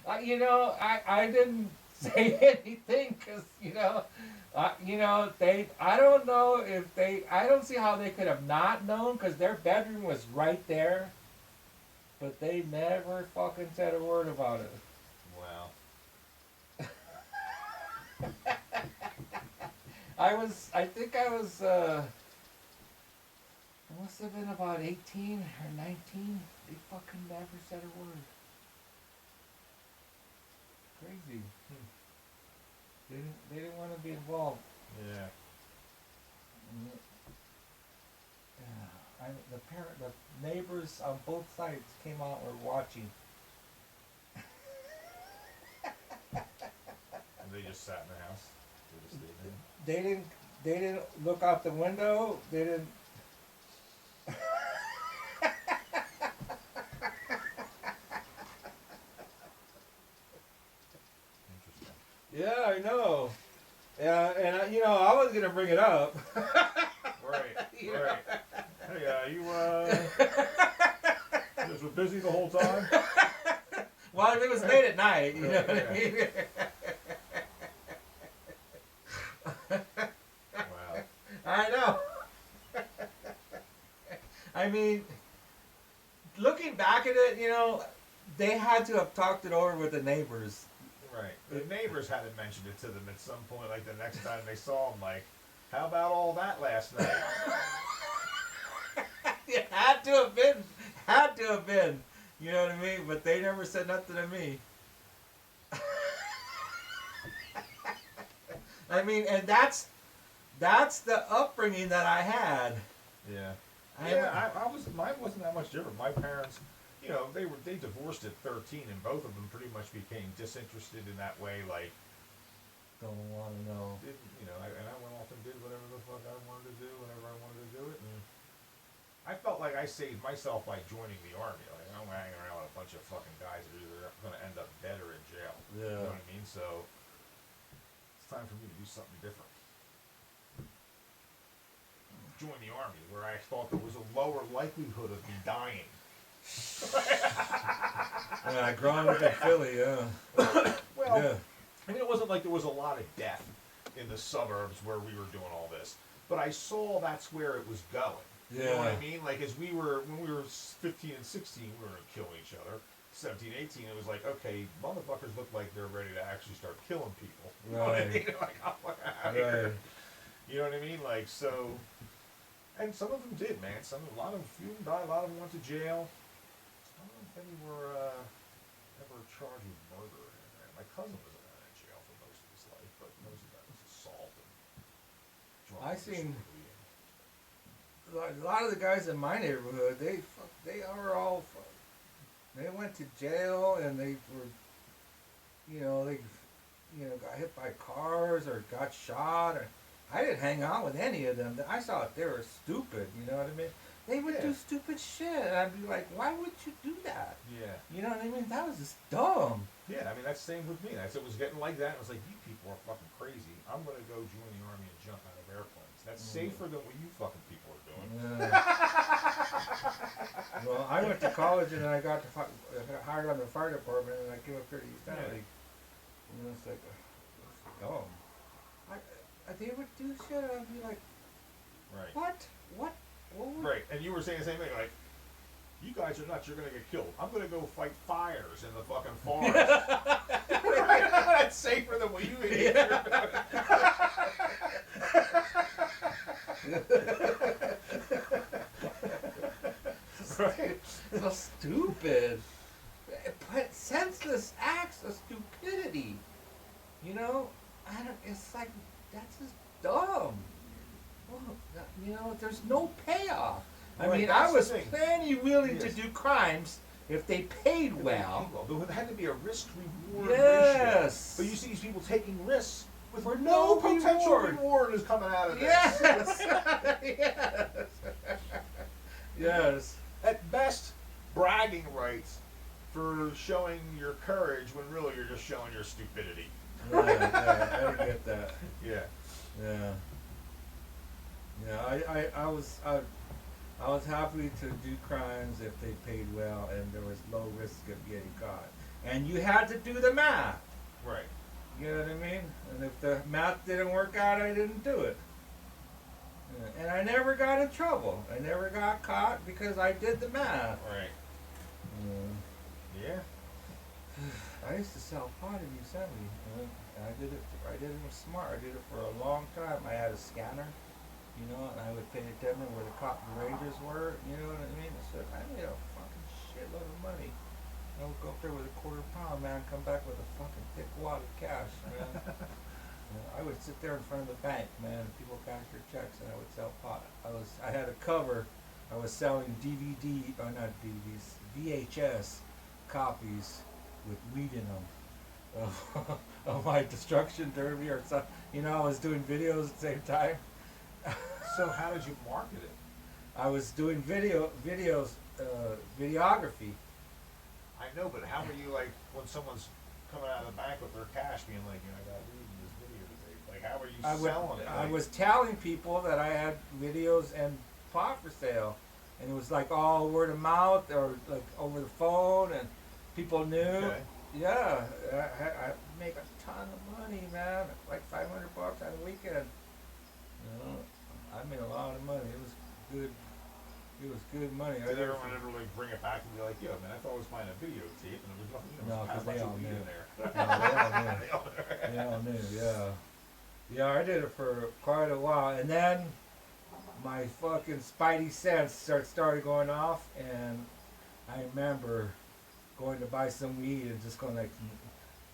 I didn't say anything because they. I don't know if they. I don't see how they could have not known because their bedroom was right there, but they never fucking said a word about it. Wow. I think I was. I must have been about 18 or 19. They fucking never said a word. Crazy. They didn't want to be involved. Yeah. Yeah. The neighbors on both sides came out and were watching. And they just sat in the house. They just stayed in. They didn't look out the window. They didn't. Interesting. Yeah, I know. Yeah, and I was gonna bring it up. Right. Right. Hey, you just were busy the whole time. Well, it was late at night. You know what I mean? Wow. I know. I mean, looking back at it, they had to have talked it over with the neighbors. Right. The neighbors had to mention it to them at some point, like the next time they saw them, like, how about all that last night? It had to have been. Had to have been. You know what I mean? But they never said nothing to me. I mean, and that's the upbringing that I had. Yeah. I Mine wasn't that much different. My parents, they divorced at 13, and both of them pretty much became disinterested in that way. Like, don't want to know. And I went off and did whatever the fuck I wanted to do whenever I wanted to do it. And I felt like I saved myself by joining the army. Like, I'm hanging around with a bunch of fucking guys that are either going to end up dead or in jail. Yeah. You know what I mean? So it's time for me to do something different. Join the army, where I thought there was a lower likelihood of me dying. Yeah, growing up in Philly, yeah. Well, yeah. I mean, it wasn't like there was a lot of death in the suburbs where we were doing all this, but I saw that's where it was going. Yeah. You know what I mean? Like, when we were 15 and 16, we were killing each other. 17, 18, it was like, okay, motherfuckers look like they're ready to actually start killing people. You know what I mean? Like, I'm fucking out of here. You know what I mean? Like, so, and some of them did, man. A few of them died, a lot of them went to jail. I don't know if any were ever charged with murder or anything. My cousin was in jail for most of his life, but most of that was assault and drunk. I seen a lot of the guys in my neighborhood. They went to jail and they were, got hit by cars or got shot. Or I didn't hang out with any of them. I saw they were stupid. You know what I mean? They would do stupid shit, and I'd be like, "Why would you do that?" Yeah. You know what I mean? That was just dumb. Yeah, I mean, that's the same with me. It was getting like that. It was like, you people are fucking crazy. I'm going to go join the army and jump out of airplanes. That's safer than what you fucking people are doing. Well, I went to college and I got hired on the fire department, and I came up here to East Valley. And it's like, it's dumb. They would do shit, and I'd be like, right. What? Right, and you were saying the same thing, like, you guys are nuts, you're going to get killed. I'm going to go fight fires in the fucking forest. That's safer than what you idiots are doing. Right? So stupid. But senseless acts of stupidity. It's like, that's just dumb. Well, there's no payoff. I mean, I was plenty willing to do crimes if they paid well. There had to be a risk-reward ratio. But you see these people taking risks with for no potential reward is coming out of this. Yes. Yes. At best, bragging rights for showing your courage when really you're just showing your stupidity. Yeah, I didn't get that. Yeah. Yeah. Yeah, I was happy to do crimes if they paid well and there was low risk of getting caught. And you had to do the math. Right. You know what I mean? And if the math didn't work out, I didn't do it. Yeah. And I never got in trouble. I never got caught because I did the math. Right. Yeah. Yeah. I used to sell pot in Yosemite. And I did it. I did it smart. I did it for a long time. I had a scanner, you know, and I would pay attention where the cotton rangers were. You know what I mean? So I made a fucking shitload of money. I would go up there with a quarter pound, man, come back with a fucking thick wad of cash, man. I would sit there in front of the bank, man, and people cash their checks, and I would sell pot. I had a cover. I was selling DVD, or not DVDs, VHS copies with weed in them of my destruction derby or something. You know, I was doing videos at the same time. So how did you market it? I was doing videos, videography. I know, but how were you like when someone's coming out of the bank with their cash, being like, you know, I got weed in this video to take. Like, how were you selling it? I was telling people that I had videos and pot for sale, and it was like all word of mouth or like over the phone, and people knew. Okay. Yeah, I make a ton of money, man. Like $500 on a weekend. You know, I made a lot of money. It was good. It was good money. Did everyone ever like bring it back and be like, "Yo, man, I thought I was buying a videotape and it was nothing. You know, No, because how much they all weed knew. in there." No, they all knew. They all knew. Yeah. Yeah, I did it for quite a while, and then my fucking spidey sense started going off, and I remember going to buy some weed and just going like,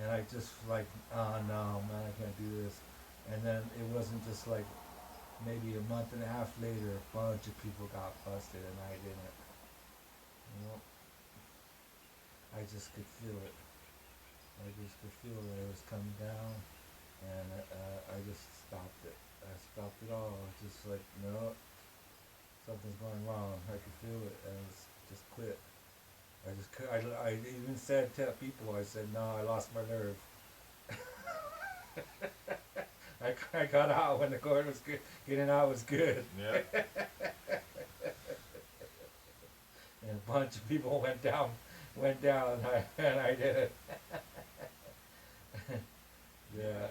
and I just like, oh no, man, I can't do this. And then it wasn't just like maybe a month and a half later, a bunch of people got busted and I didn't. You know, I just could feel it. I just could feel that it was coming down, and I just stopped it. I stopped it all. I was just like, no, something's going wrong. I could feel it, and just quit. I just could. I even said to people, I said, no, I lost my nerve. I got out when the cord was good. Getting out was good. Yeah. And a bunch of people went down, and I did it. Yeah.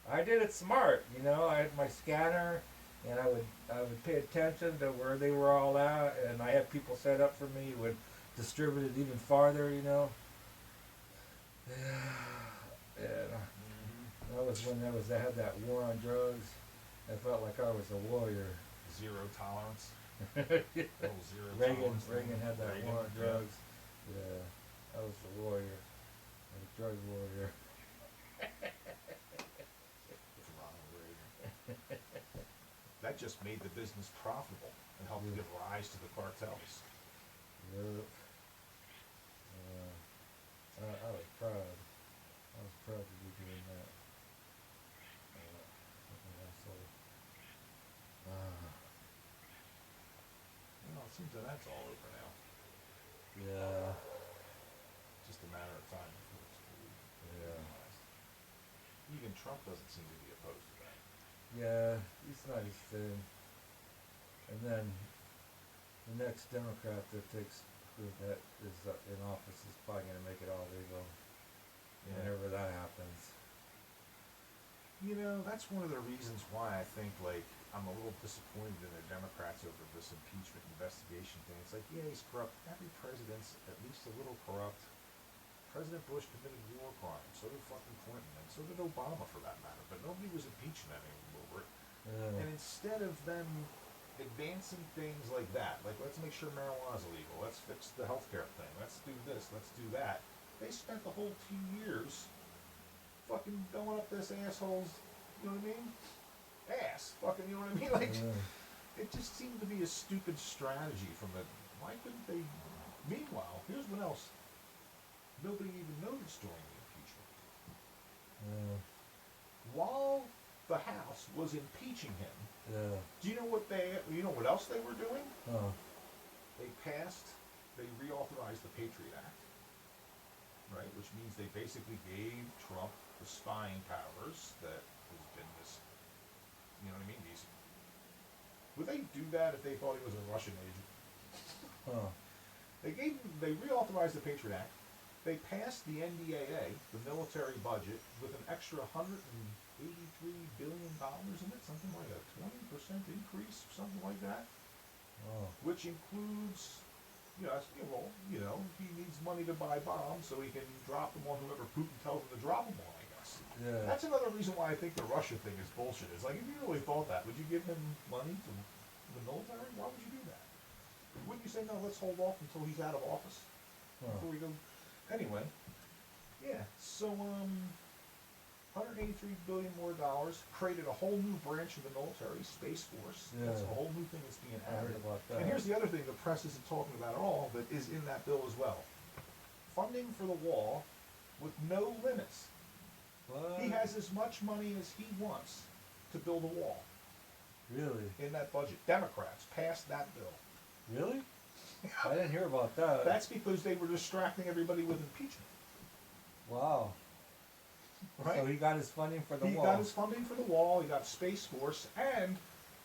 I did it smart, you know. I had my scanner, and I would pay attention to where they were all at, and I had people set up for me who would distribute it even farther, you know. Yeah. That was when they had that war on drugs. I felt like I was a warrior. Zero tolerance. Little zero tolerance. Reagan had that war on drugs. Yeah, I was the warrior, a drug warrior. Ronald Reagan. That just made the business profitable and helped give rise to the cartels. Yep. I was proud. I was proud to be doing that. It seems that that's all over now. Yeah. Just a matter of time before it's fully legalized. Even Trump doesn't seem to be opposed to that. Yeah, he's not his thing. And then the next Democrat that is in office is probably going to make it all legal. Yeah. Whenever that happens. You know, that's one of the reasons why I think, like, I'm a little disappointed in the Democrats over this impeachment investigation thing. It's like, yeah, he's corrupt. Every president's at least a little corrupt. President Bush committed war crimes. So did fucking Clinton. And so did Obama, for that matter. But nobody was impeaching anyone over it. And instead of them advancing things like that, like, let's make sure marijuana's illegal. Let's fix the healthcare thing. Let's do this. Let's do that. They spent the whole 2 years fucking going up this asshole's, you know what I mean? Ass. Fucking, you know what I mean? Like, it just seemed to be a stupid strategy from the, why couldn't they, meanwhile, here's what else nobody even noticed during the impeachment. While the House was impeaching him, do you know what else they were doing? They reauthorized the Patriot Act, right? Which means they basically gave Trump the spying powers that has been this, you know what I mean? Would they do that if they thought he was a Russian agent? Huh. They reauthorized the Patriot Act. They passed the NDAA, the military budget, with an extra $183 billion in it, something like a 20% increase, something like that. Oh. Which includes, he needs money to buy bombs so he can drop them on whoever Putin tells him to drop them on, I guess. Yeah. That's another reason why I think the Russia thing is bullshit. It's like, if you really thought that, would you give him money to the military? Why would you do that? Wouldn't you say, no, let's hold off until he's out of office before we go? Anyway, yeah, so, $183 billion more created a whole new branch of the military, Space Force. Yeah. That's a whole new thing that's being I heard added. about that. And here's the other thing the press isn't talking about at all, but is in that bill as well. Funding for the wall with no limits. What? He has as much money as he wants to build a wall Really? in that budget. Democrats passed that bill. Really? I didn't hear about that. That's because they were distracting everybody with impeachment. Wow. Right? So he got his funding for the He wall. got his funding for the wall, he got Space Force, and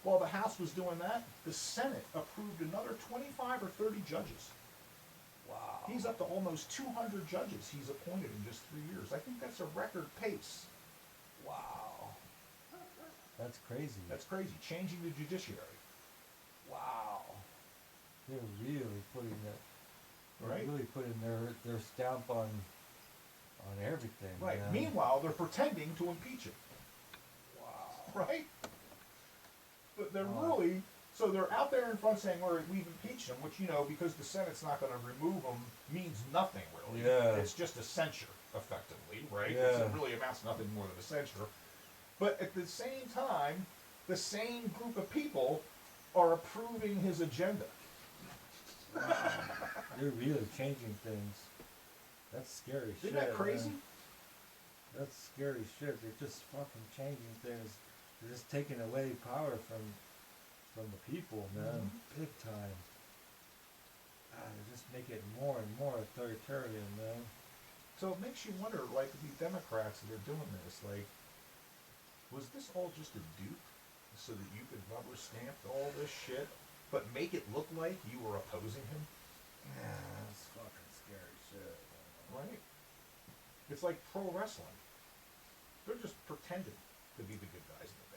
while the House was doing that, the Senate approved another 25 or 30 judges. Wow. He's up to almost 200 judges he's appointed in just 3 years. I think that's a record pace. Wow. That's crazy. That's crazy. Changing the judiciary. Wow. They're really putting that. They're Right? really putting their stamp on everything. Right. Man. Meanwhile, they're pretending to impeach him. Wow. Right? But they're Wow. really, so they're out there in front saying, we've impeached him, which, because the Senate's not going to remove him, means nothing, really. Yeah. It's just a censure, effectively, right? Yeah. It really amounts to nothing more than a censure. But at the same time, the same group of people are approving his agenda. Wow. They're really changing things. That's scary shit. Isn't that crazy? Man. That's scary shit. They're just fucking changing things. They're just taking away power from the people, man. Big time. They just make it more and more authoritarian, man. So it makes you wonder, like, these Democrats that are doing this, like, was this all just a dupe so that you could rubber stamp all this shit, but make it look like you were opposing him? Yeah, that's fucking scary shit. Right? It's like pro wrestling. They're just pretending to be the good guys in the